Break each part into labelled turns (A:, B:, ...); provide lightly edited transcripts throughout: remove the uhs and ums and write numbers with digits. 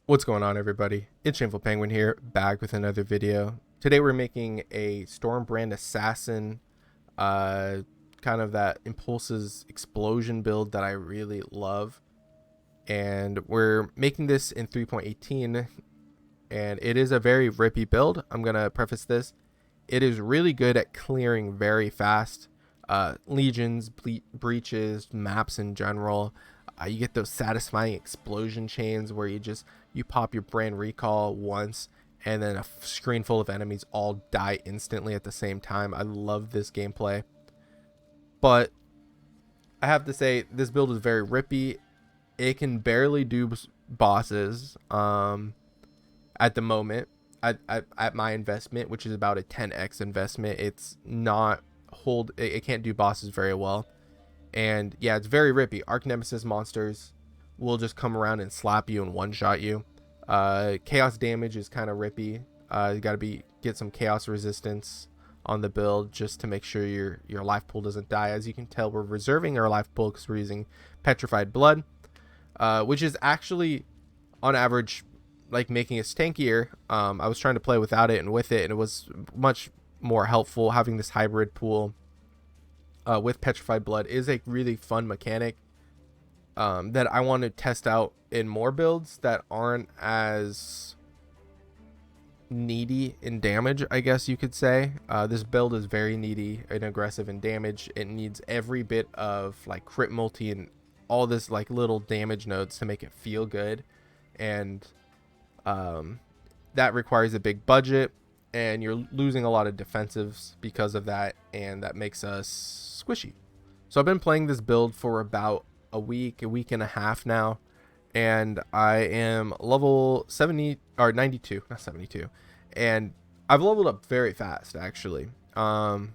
A: What's going on, everybody? It's Shameful Penguin here, back with another video. Today we're making a Stormbrand Assassin, uh, kind of that Impulse's explosion build that I really love. And we're making this in 3.18, and it is a very rippy build. I'm going to preface this. It is really good at clearing very fast. Legions, breaches, maps in general. You get those satisfying explosion chains where you pop your brand recall once and then a screen full of enemies all die instantly at the same time. I love this gameplay, but I have to say this build is very rippy. It can barely do bosses at the moment at my investment, which is about a 10x investment. It's not it can't do bosses very well. And yeah, it's very rippy. Arch Nemesis monsters will just come around and slap you and one-shot you. Chaos damage is kind of rippy. You got to get some chaos resistance on the build just to make sure your life pool doesn't die. As you can tell, we're reserving our life pool because we're using petrified blood, which is actually on average like making us tankier. I was trying to play without it and with it, and it was much more helpful. Having this hybrid pool with petrified blood is a really fun mechanic that I want to test out in more builds that aren't as needy in damage, I guess you could say. This build is very needy and aggressive in damage. It needs every bit of like crit multi and all this like little damage nodes to make it feel good, and that requires a big budget, and you're losing a lot of defensives because of that, and that makes us squishy. So I've been playing this build for about a week and a half now, and I am level 70 or 92, not 72, and I've leveled up very fast actually. I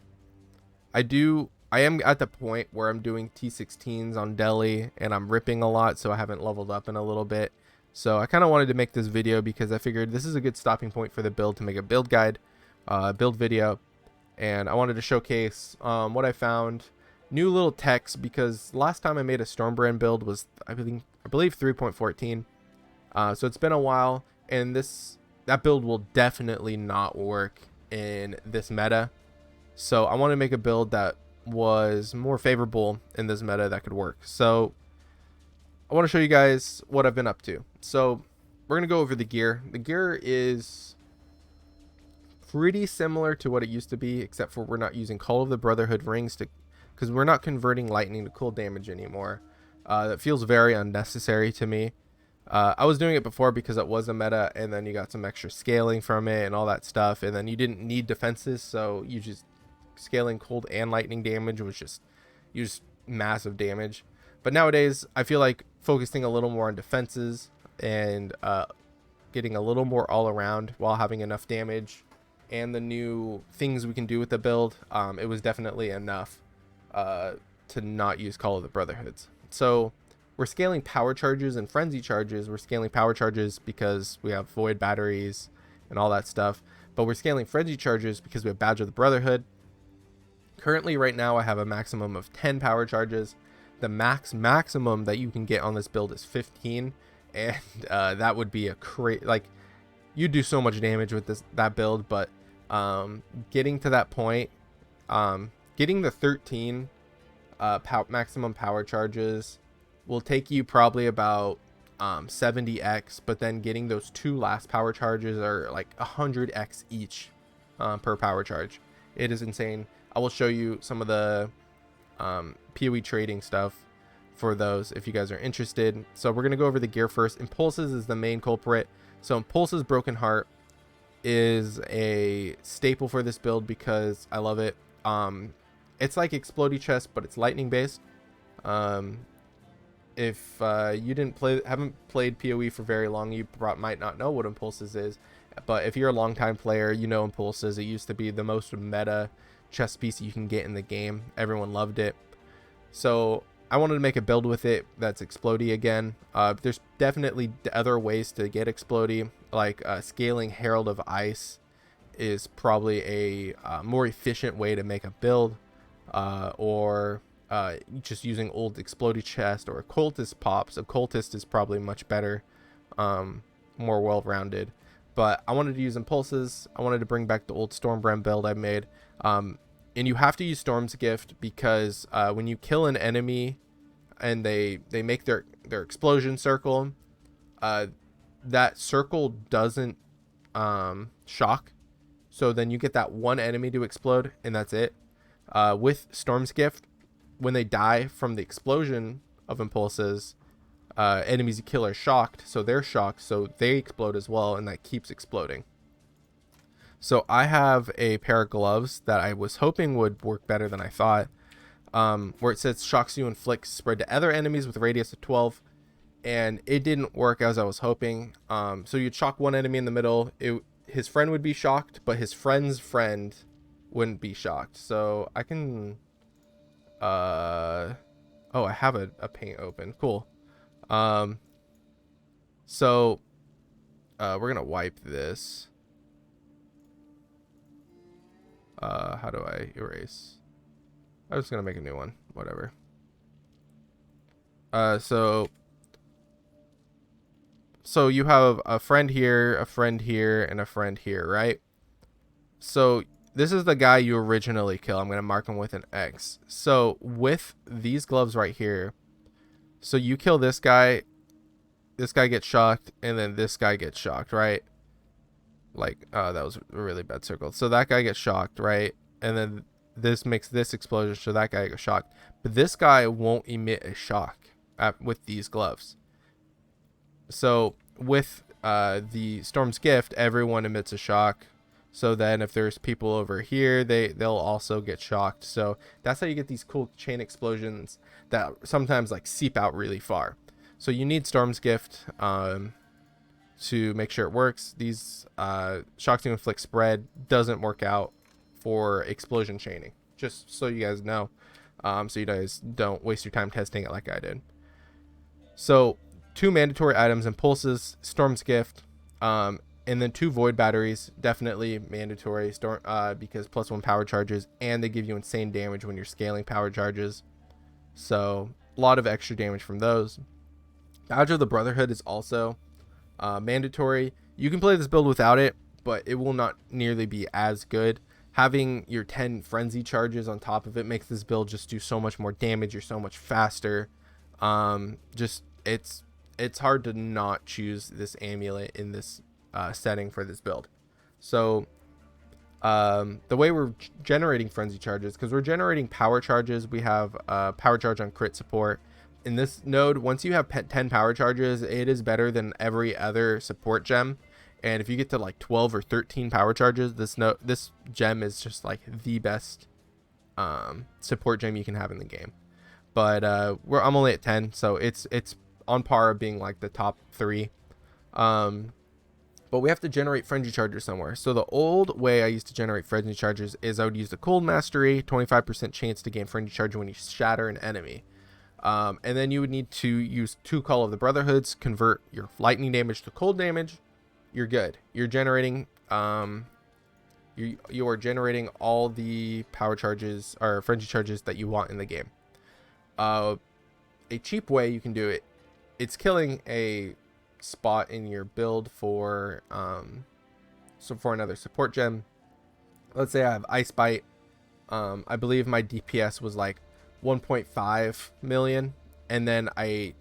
A: am at the point where I'm doing T16s on Delhi and I'm ripping a lot, so I haven't leveled up in a little bit. So I kind of wanted to make this video because I figured this is a good stopping point for the build to make a build guide, build video, and I wanted to showcase what I found, new little techs, because last time I made a Stormbrand build was I believe 3.14, so it's been a while, and that build will definitely not work in this meta. So I want to make a build that was more favorable in this meta that could work. So I want to show you guys what I've been up to. So we're going to go over the gear. The gear is pretty similar to what it used to be, except for we're not using Call of the Brotherhood rings because we're not converting lightning to cool damage anymore. That feels very unnecessary to me. I was doing it before because it was a meta, and then you got some extra scaling from it and all that stuff, and then you didn't need defenses, so you just scaling cold and lightning damage was just massive damage. But nowadays I feel like focusing a little more on defenses and getting a little more all around while having enough damage, and the new things we can do with the build, it was definitely enough to not use Call of the Brotherhoods. So we're scaling power charges and frenzy charges. We're scaling power charges because we have void batteries and all that stuff, but we're scaling frenzy charges because we have Badge of the Brotherhood. Currently right now I have a maximum of 10 power charges. The maximum that you can get on this build is 15, and that would be a like, you do so much damage with that build, but getting to that point, getting the 13 maximum power charges will take you probably about 70x, but then getting those two last power charges are like 100x each per power charge. It is insane. I will show you some of the PoE trading stuff for those if you guys are interested. So we're going to go over the gear first. Impulses is the main culprit. So Impulse's Broken Heart is a staple for this build because I love it. It's like Explodey Chest, but it's lightning based. If you haven't played PoE for very long, you might not know what Impulses is, but if you're a long-time player, you know Impulses. It used to be the most meta chest piece you can get in the game. Everyone loved it, so I wanted to make a build with it that's Explodey again. There's definitely other ways to get Explodey, like scaling Herald of Ice is probably a more efficient way to make a build, or just using old Explodey chest or Cultist pops. A Cultist is probably much better. more well-rounded. But I wanted to use impulses. I wanted to bring back the old Stormbrand build I made. And you have to use Storm's Gift because when you kill an enemy and they make their explosion circle, that circle doesn't shock. So then you get that one enemy to explode, and that's it. With Storm's Gift, when they die from the explosion of impulses, enemies you kill are shocked, so they're shocked, so they explode as well, and that keeps exploding. So I have a pair of gloves that I was hoping would work better than I thought, where it says shocks you inflict spread to other enemies with a radius of 12, and it didn't work as I was hoping. So you'd shock one enemy in the middle, his friend would be shocked, but his friend's friend wouldn't be shocked. So I can oh, I have a paint open. Cool. So we're gonna wipe this. How do I erase? I'm just gonna make a new one, whatever. So you have a friend here, a friend here, and a friend here, right? So this is the guy you originally kill. I'm gonna mark him with an X. So with these gloves right here, so you kill this guy gets shocked, and then this guy gets shocked, right? Like, that was a really bad circle. So that guy gets shocked, right? And then this makes this explosion, so that guy gets shocked. But this guy won't emit a shock with these gloves. So with the Storm's Gift, everyone emits a shock. So then if there's people over here, they'll also get shocked. So that's how you get these cool chain explosions that sometimes like seep out really far. So you need Storm's Gift to make sure it works. These shocks to inflict spread doesn't work out for explosion chaining, just so you guys know, so you guys don't waste your time testing it like I did. So 2 mandatory items: impulses, Storm's Gift, and then 2 void batteries, definitely mandatory, because +1 power charges, and they give you insane damage when you're scaling power charges, so a lot of extra damage from those. Badge of the Brotherhood is also mandatory. You can play this build without it, but it will not nearly be as good. Having your 10 frenzy charges on top of it makes this build just do so much more damage. You're so much faster. Just it's hard to not choose this amulet in this setting for this build. So the way we're generating frenzy charges, because we're generating power charges, we have power charge on crit support. In this node, once you have 10 power charges, it is better than every other support gem. And if you get to like 12 or 13 power charges, this gem is just like the best support gem you can have in the game. But I'm only at 10, so it's on par of being like the top 3. But we have to generate frenzy charges somewhere. So the old way I used to generate frenzy charges is I would use the cold mastery, 25% chance to gain frenzy charge when you shatter an enemy. And then you would need to use 2 Call of the Brotherhoods, convert your lightning damage to cold damage. You're good. You're generating, you are generating all the power charges or frenzy charges that you want in the game. A cheap way you can do it, it's killing a spot in your build for, so for another support gem. Let's say I have Ice Bite. I believe my DPS was like 1.5 million, and then I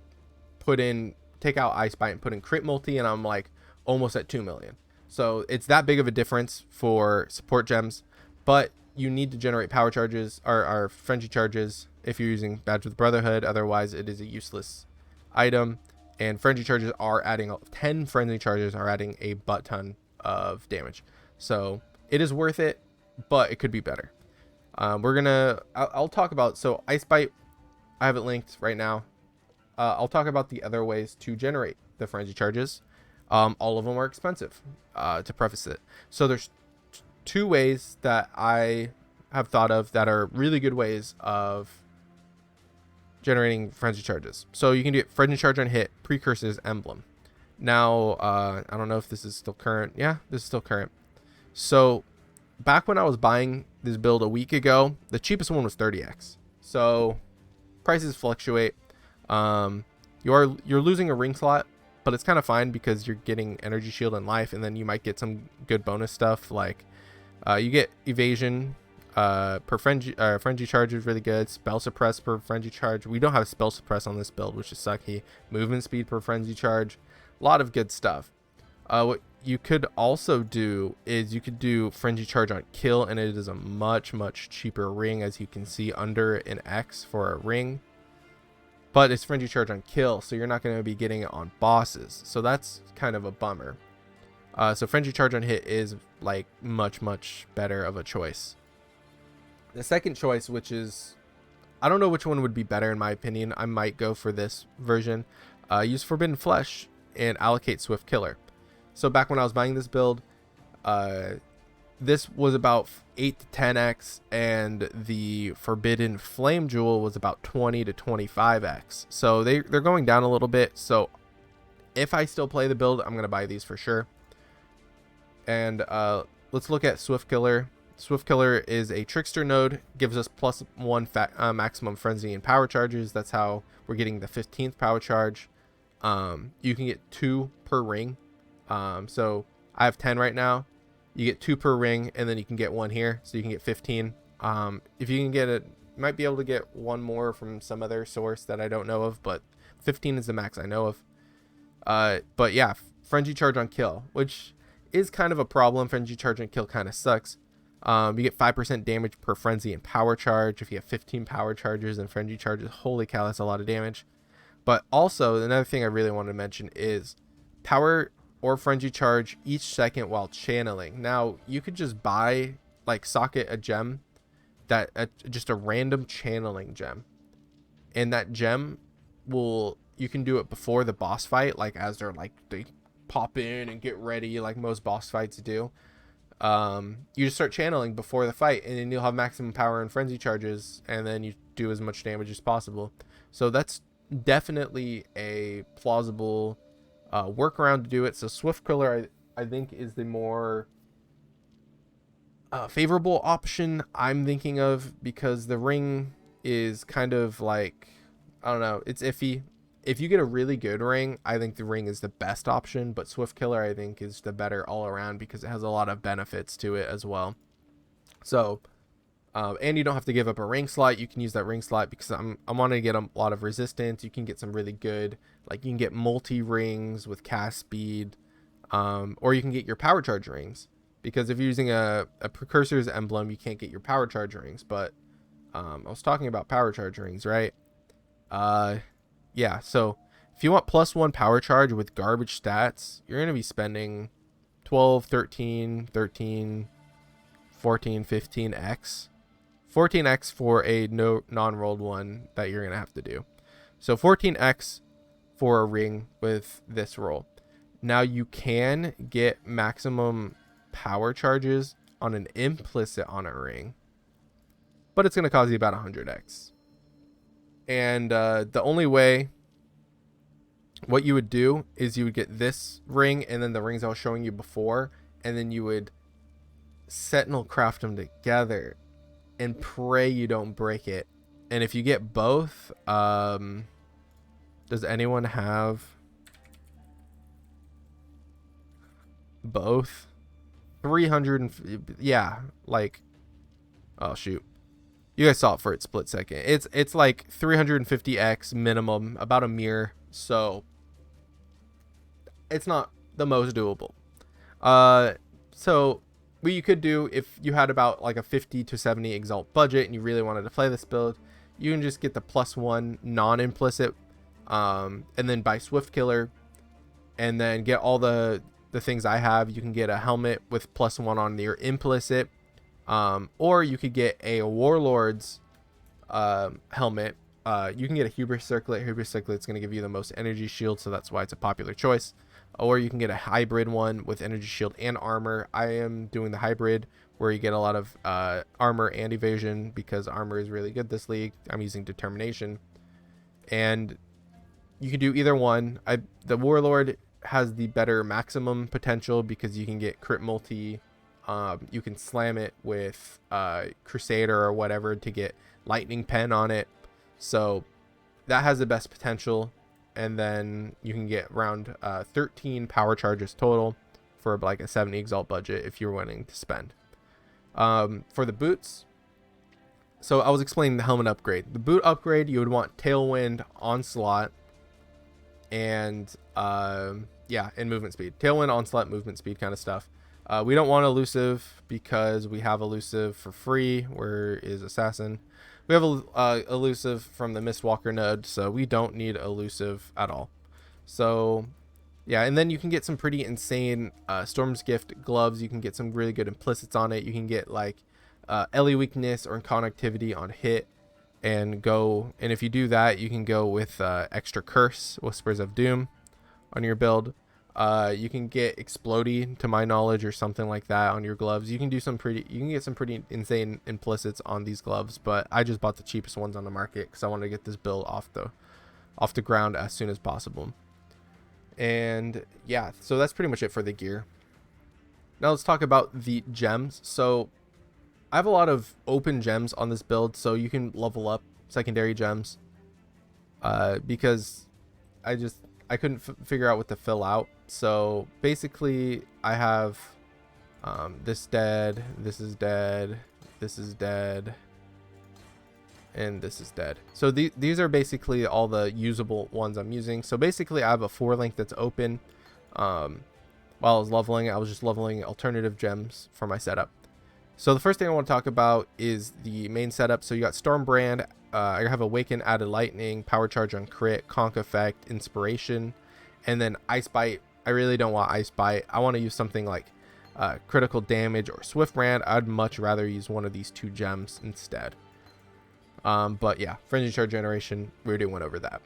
A: take out Ice Bite and put in crit multi, and I'm like almost at 2 million. So it's that big of a difference for support gems, but you need to generate power charges or frenzy charges if you're using Badge of the Brotherhood. Otherwise it is a useless item, and frenzy charges are adding 10 frenzy charges are adding a butt ton of damage. So it is worth it, but it could be better. I'll talk about, so Ice Bite, I have it linked right now. I'll talk about the other ways to generate the frenzy charges. All of them are expensive, to preface it. So there's 2 ways that I have thought of that are really good ways of generating frenzy charges. So you can do frenzy charge on hit, precursors, emblem. Now, I don't know if this is still current. Yeah, this is still current. So back when I was buying this build a week ago, the cheapest one was 30x. So prices fluctuate. You're losing a ring slot but it's kind of fine because you're getting energy shield and life, and then you might get some good bonus stuff like you get evasion per frenzy charge is really good. Spell suppress per frenzy charge. We don't have spell suppress on this build, which is sucky. Movement speed per frenzy charge. A lot of good stuff. What you could also do is you could do frenzy charge on kill, and it is a much cheaper ring, as you can see under an X for a ring. But it's frenzy charge on kill, so you're not going to be getting it on bosses. So that's kind of a bummer. So frenzy charge on hit is like much better of a choice. The second choice, which is, I don't know which one would be better in my opinion. I might go for this version. Use Forbidden Flesh and allocate Swift Killer. So back when I was buying this build, this was about 8 to 10x, and the Forbidden Flame Jewel was about 20 to 25x. So they're going down a little bit. So if I still play the build, I'm going to buy these for sure. And let's look at Swift Killer. Swift Killer is a trickster node, gives us +1 maximum frenzy and power charges. That's how we're getting the 15th power charge. You can get 2 per ring. So I have 10 right now. You get 2 per ring, and then you can get 1 here, so you can get 15. If you can get it, you might be able to get 1 more from some other source that I don't know of, but 15 is the max I know of. But yeah, frenzy charge on kill, which is kind of a problem. Frenzy charge on kill kind of sucks. You get 5% damage per frenzy and power charge. If you have 15 power charges and frenzy charges, holy cow, that's a lot of damage. But also, another thing I really want to mention is power or frenzy charge each second while channeling. Now, you could just buy, like, socket a gem, just a random channeling gem. And that gem you can do it before the boss fight, like as they pop in and get ready, like most boss fights do. You just start channeling before the fight, and then you'll have maximum power and frenzy charges, and then you do as much damage as possible. So that's definitely a plausible workaround to do it. So Swift Killer, I think, is the more favorable option I'm thinking of, because the ring is kind of like, I don't know, it's iffy. If you get a really good ring, I think the ring is the best option, but Swift Killer, I think, is the better all around because it has a lot of benefits to it as well. So, and you don't have to give up a ring slot. You can use that ring slot because I want to get a lot of resistance. You can get some really good, like you can get multi rings with cast speed, or you can get your power charge rings, because if you're using a precursor's emblem, you can't get your power charge rings. But I was talking about power charge rings, right? Yeah, so if you want +1 power charge with garbage stats, you're going to be spending 12, 13, 14, 15x. 14x for a non-rolled one that you're going to have to do. So 14x for a ring with this roll. Now you can get maximum power charges on an implicit on a ring, but it's going to cost you about 100x. And the only way, what you would do is you would get this ring and then the rings I was showing you before, and then you would Sentinel craft them together and pray you don't break it. And if you get both, does anyone have both? 300, yeah, like, oh shoot. You guys saw it for its split second. It's like 350x minimum, about a mirror. So it's not the most doable. So what you could do, if you had about like a 50 to 70 Exalt budget and you really wanted to play this build, you can just get the +1 non-implicit, and then buy Swift Killer, and then get all the things I have. You can get a helmet with +1 on your implicit. Or you could get a Warlord's helmet. You can get a Hubris Circlet. Hubris Circlet's going to give you the most energy shield, so that's why it's a popular choice. Or you can get a hybrid one with energy shield and armor. I am doing the hybrid, where you get a lot of armor and evasion, because armor is really good this league. I'm using determination, and you can do either one. The Warlord has the better maximum potential because you can get crit multi. You can slam it with Crusader or whatever to get Lightning Pen on it. So that has the best potential. and then you can get around 13 power charges total for like a 70 exalt budget if you're wanting to spend. For the boots, so I was explaining the helmet upgrade. The boot upgrade, you would want Tailwind, Onslaught, and and movement speed. Tailwind, Onslaught, movement speed kind of stuff. We don't want elusive because we have elusive for free. Where is assassin? We have elusive from the Mistwalker node, so we don't need elusive at all. So yeah, and then you can get some pretty insane Storm's Gift gloves. You can get some really good implicits on it. You can get like Ellie weakness or connectivity on hit, and if you do that, you can go with extra curse, Whispers of Doom on your build. You can get Explodey, to my knowledge, or something like that on your gloves. You can get some pretty insane implicits on these gloves, but I just bought the cheapest ones on the market because I wanted to get this build off the ground as soon as possible. And yeah, so that's pretty much it for the gear. Now let's talk about the gems. So I have a lot of open gems on this build, so you can level up secondary gems because I couldn't figure out what to fill out. So basically I have this dead, this is dead, this is dead, and this is dead. So these are basically all the usable ones I'm using. So basically I have a 4-link that's open. While I was leveling, I was just leveling alternative gems for my setup. So the first thing I want to talk about is the main setup. So you got Stormbrand. I have Awaken, Added Lightning, Power Charge on Crit, Conk Effect, Inspiration, and then Ice Bite. I really don't want Ice Bite. I want to use something like Critical Damage or Swift Brand. I'd much rather use one of these 2 gems instead. But yeah, Frenzy Charge Generation, we already went over that.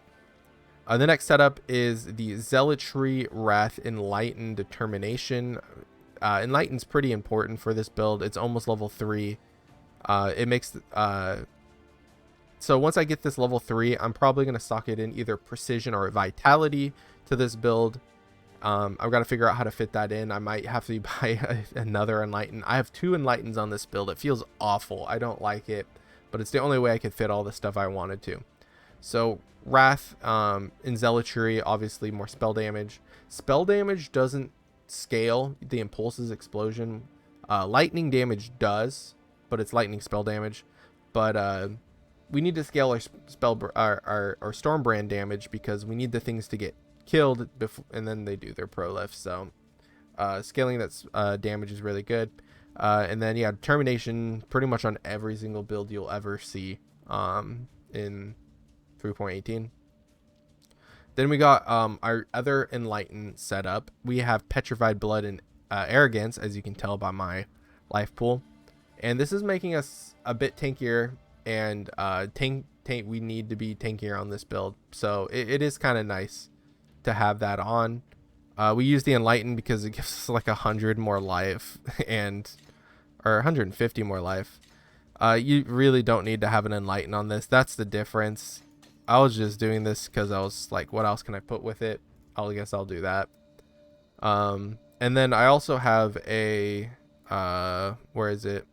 A: The next setup is the Zealotry, Wrath, Enlighten, Determination. Enlighten's pretty important for this build. It's almost level 3. It makes so once I get this level 3, I'm probably going to stock it in either Precision or Vitality to this build. I've got to figure out how to fit that in. I might have to buy another Enlighten. I have 2 Enlightens on this build. It feels awful. I don't like it, but it's the only way I could fit all the stuff I wanted to. So Wrath in Zealotry, obviously more spell damage. Spell damage doesn't scale the Impulse's explosion. Lightning damage does, but it's lightning spell damage. But we need to scale our Stormbrand damage because we need the things to get killed before, and then they do their prolift. So scaling that damage is really good. And then yeah, Determination pretty much on every single build you'll ever see in 3.18. Then we got our other Enlighten setup. We have Petrified Blood and Arrogance, as you can tell by my life pool. And this is making us a bit tankier, and we need to be tankier on this build. So it is kind of nice to have that on. We use the Enlighten because it gives us like 100 more life or 150 more life. You really don't need to have an Enlighten on this. That's the difference. I was just doing this because I was like, what else can I put with it? I guess I'll do that. And then I also have a where is it?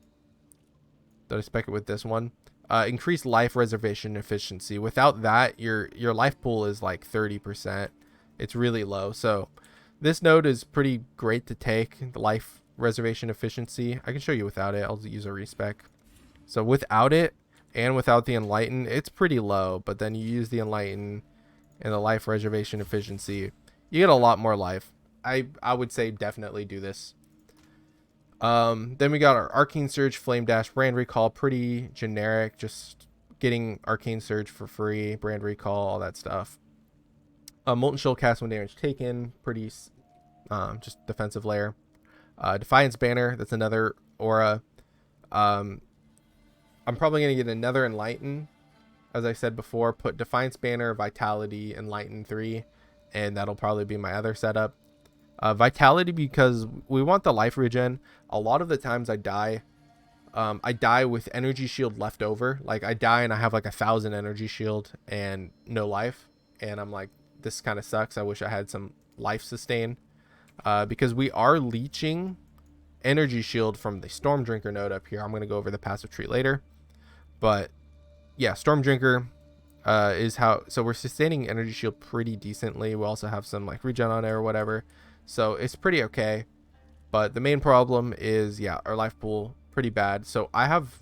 A: Did I spec it with this one? Increased life reservation efficiency. Without that, your life pool is like 30%. It's really low. So this node is pretty great to take, the life reservation efficiency. I can show you without it. I'll use a respec. So without it and without the Enlighten, it's pretty low, but then you use the Enlighten and the life reservation efficiency, you get a lot more life. I would say definitely do this. Then we got our Arcane Surge, Flame Dash, Brand Recall, pretty generic, just getting Arcane Surge for free, Brand Recall, all that stuff. Molten Shield cast when damage taken, pretty just defensive layer. Defiance Banner, that's another aura. I'm probably going to get another Enlighten. As I said before, put Defiance Banner, Vitality, Enlighten 3, and that'll probably be my other setup. Vitality, because we want the life regen. A lot of the times I die with energy shield left over. Like I die and I have like 1,000 energy shield and no life. And I'm like, this kind of sucks. I wish I had some life sustain. Because we are leeching energy shield from the Storm Drinker node up here. I'm going to go over the passive tree later. But yeah, Storm Drinker, is how, so we're sustaining energy shield pretty decently. We also have some like regen on it or whatever, so it's pretty okay. But the main problem is, yeah, our life pool pretty bad. So I have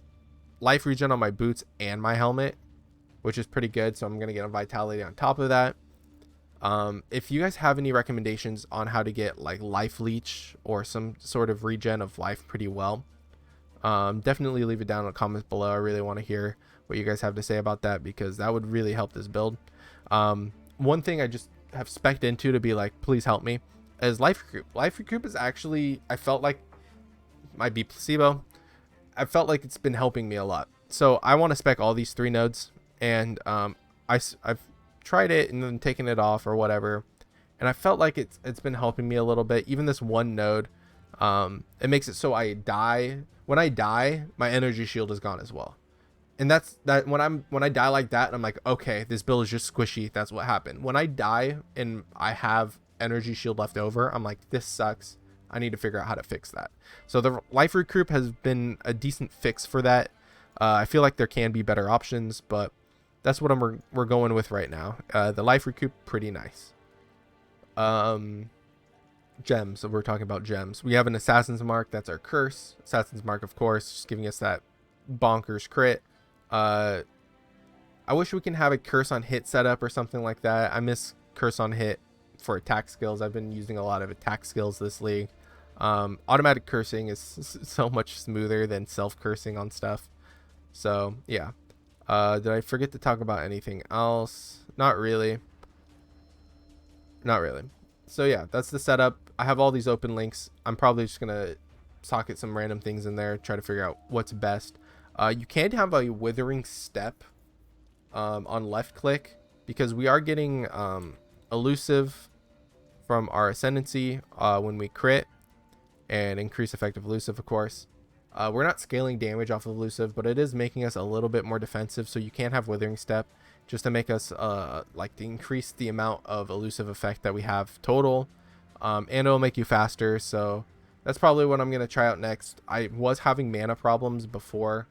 A: life regen on my boots and my helmet, which is pretty good. So I'm gonna get a vitality on top of that. If you guys have any recommendations on how to get like life leech or some sort of regen of life pretty well, definitely leave it down in the comments below. I really want to hear what you guys have to say about that, because that would really help this build. One thing I just have spec'd into to be like, please help me, is life recoup. Life recoup is actually, I felt like, might be placebo, I felt like it's been helping me a lot. So I want to spec all these 3 nodes, and I've tried it and then taken it off or whatever, and I felt like it's been helping me a little bit. Even this one node, it makes it so when I die, my energy shield is gone as well. And that's that. When I die like that, I'm like, okay, this build is just squishy. That's what happened. When I die and I have energy shield left over, I'm like, this sucks. I need to figure out how to fix that. So the life recoup has been a decent fix for that. I feel like there can be better options, but that's what we're going with right now. The life recoup, pretty nice. Gems. So we're talking about gems. We have an assassin's mark. That's our curse. Assassin's mark, of course, just giving us that bonkers crit. I wish we can have a curse on hit setup or something like that. I miss curse on hit for attack skills. I've been using a lot of attack skills this league. Automatic cursing is so much smoother than self cursing on stuff. So yeah. Did I forget to talk about anything else? Not really. So yeah, that's the setup. I have all these open links. I'm probably just gonna socket some random things in there, try to figure out what's best. You can have a withering step on left click, because we are getting elusive from our ascendancy when we crit, and increase effective elusive, of course. We're not scaling damage off of elusive, but it is making us a little bit more defensive, so you can have withering step just to make us like to increase the amount of elusive effect that we have total, and it'll make you faster. So that's probably what I'm going to try out next. I was having mana problems before,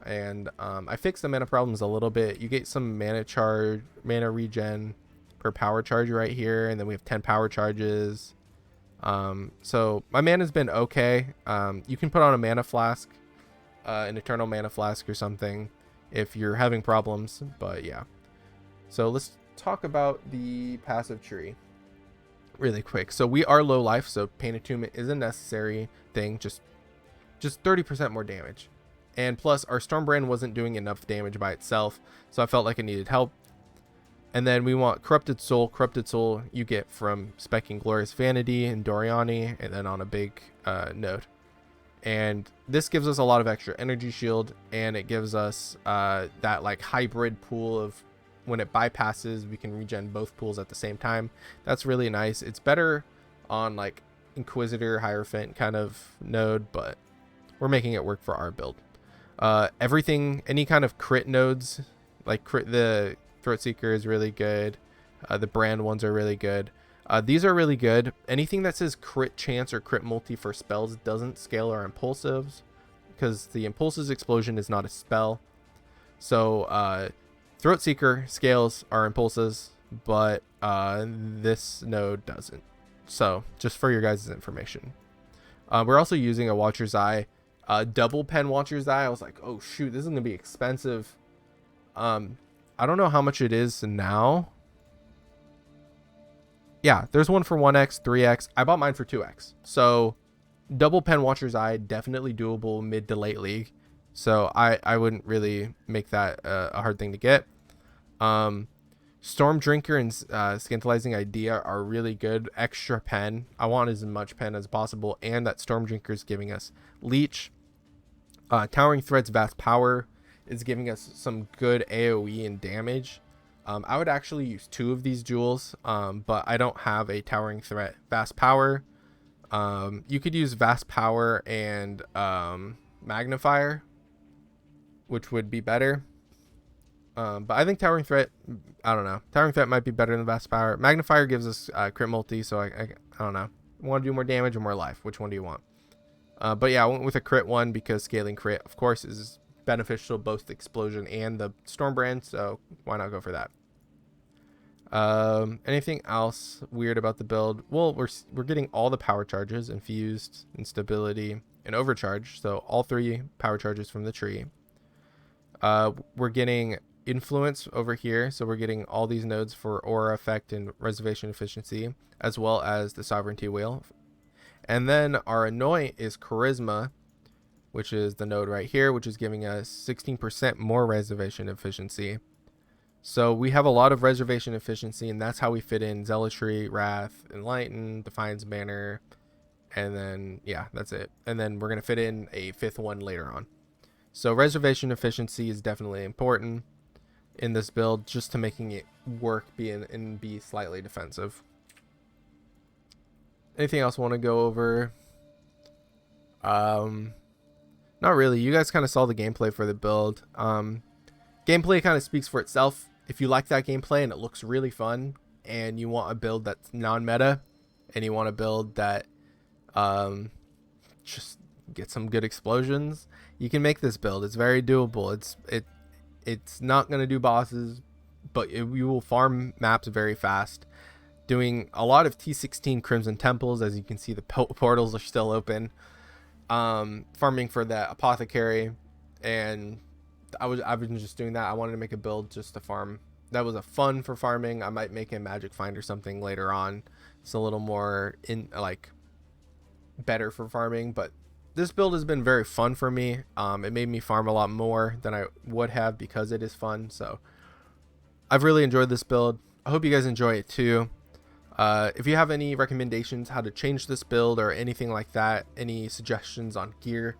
A: and I fixed the mana problems a little bit. You get some mana regen per power charge right here, and then we have 10 power charges. So my mana's been okay. You can put on a mana flask, an eternal mana flask or something if you're having problems, but yeah. So let's talk about the passive tree really quick. So we are low life, so Pain Attunement is a necessary thing, just 30% more damage. And plus our Stormbrand wasn't doing enough damage by itself, so I felt like it needed help. And then we want Corrupted Soul. Corrupted Soul you get from specking Glorious Vanity and Doriani, and then on a big node. And this gives us a lot of extra energy shield, and it gives us that like hybrid pool of when it bypasses, we can regen both pools at the same time. That's really nice. It's better on like Inquisitor, Hierophant kind of node, but we're making it work for our build. Everything, any kind of crit nodes, like the Throat Seeker is really good. The brand ones are really good. These are really good. Anything that says crit chance or crit multi for spells doesn't scale our impulsives, because the impulses explosion is not a spell. So Throat Seeker scales our impulses, but this node doesn't. So just for your guys' information. We're also using a Watcher's Eye, double pen Watcher's Eye. I was like, oh shoot, this is gonna be expensive. I don't know how much it is now. Yeah, there's one for 1x, 3x. I bought mine for 2x. So double pen Watcher's Eye, definitely doable mid to late league. So I wouldn't really make that a hard thing to get. Storm Drinker and Scantalizing Idea are really good. Extra pen. I want as much pen as possible. And that Storm Drinker is giving us Leech. Towering Thread's Vast Power is giving us some good AoE and damage. I would actually use 2 of these jewels, but I don't have a Towering Threat Vast Power. You could use Vast Power and Magnifier, which would be better. But I think Towering Threat, I don't know. Towering Threat might be better than Vast Power. Magnifier gives us crit multi, so I don't know. Want to do more damage or more life? Which one do you want? But yeah, I went with a crit one because scaling crit, of course, is beneficial, both the explosion and the Stormbrand, so why not go for that? Anything else weird about the build? Well, we're getting all the power charges, infused, instability, and overcharge, so all 3 power charges from the tree. We're getting influence over here, so we're getting all these nodes for aura effect and reservation efficiency, as well as the sovereignty wheel. And then our anoint is charisma, which is the node right here, which is giving us 16% more reservation efficiency. So we have a lot of reservation efficiency, and that's how we fit in Zealotry, Wrath, Enlighten, Defiance Banner, and then, yeah, that's it. And then we're going to fit in a 5th one later on. So reservation efficiency is definitely important in this build, just to making it work and be slightly defensive. Anything else I want to go over? Not really. You guys kind of saw the gameplay for the build. Gameplay kind of speaks for itself. If you like that gameplay and it looks really fun, and you want a build that's non-meta, and you want a build that just get some good explosions, you can make this build. It's very doable. It's not going to do bosses, but you will farm maps very fast, doing a lot of T16 Crimson Temples. As you can see, the portals are still open. Farming for the apothecary, and I've been just doing that. I wanted to make a build just to farm. That was a fun for farming. I might make a magic find or something later on. It's a little more better for farming, but this build has been very fun for me. It made me farm a lot more than I would have because it is fun. So I've really enjoyed this build. I hope you guys enjoy it too. If you have any recommendations how to change this build or anything like that, any suggestions on gear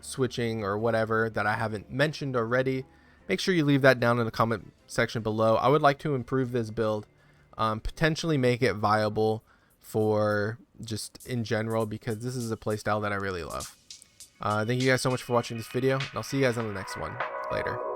A: switching or whatever that I haven't mentioned already, make sure you leave that down in the comment section below. I would like to improve this build, potentially make it viable for just in general, because this is a playstyle that I really love. Thank you guys so much for watching this video, and I'll see you guys on the next one. Later.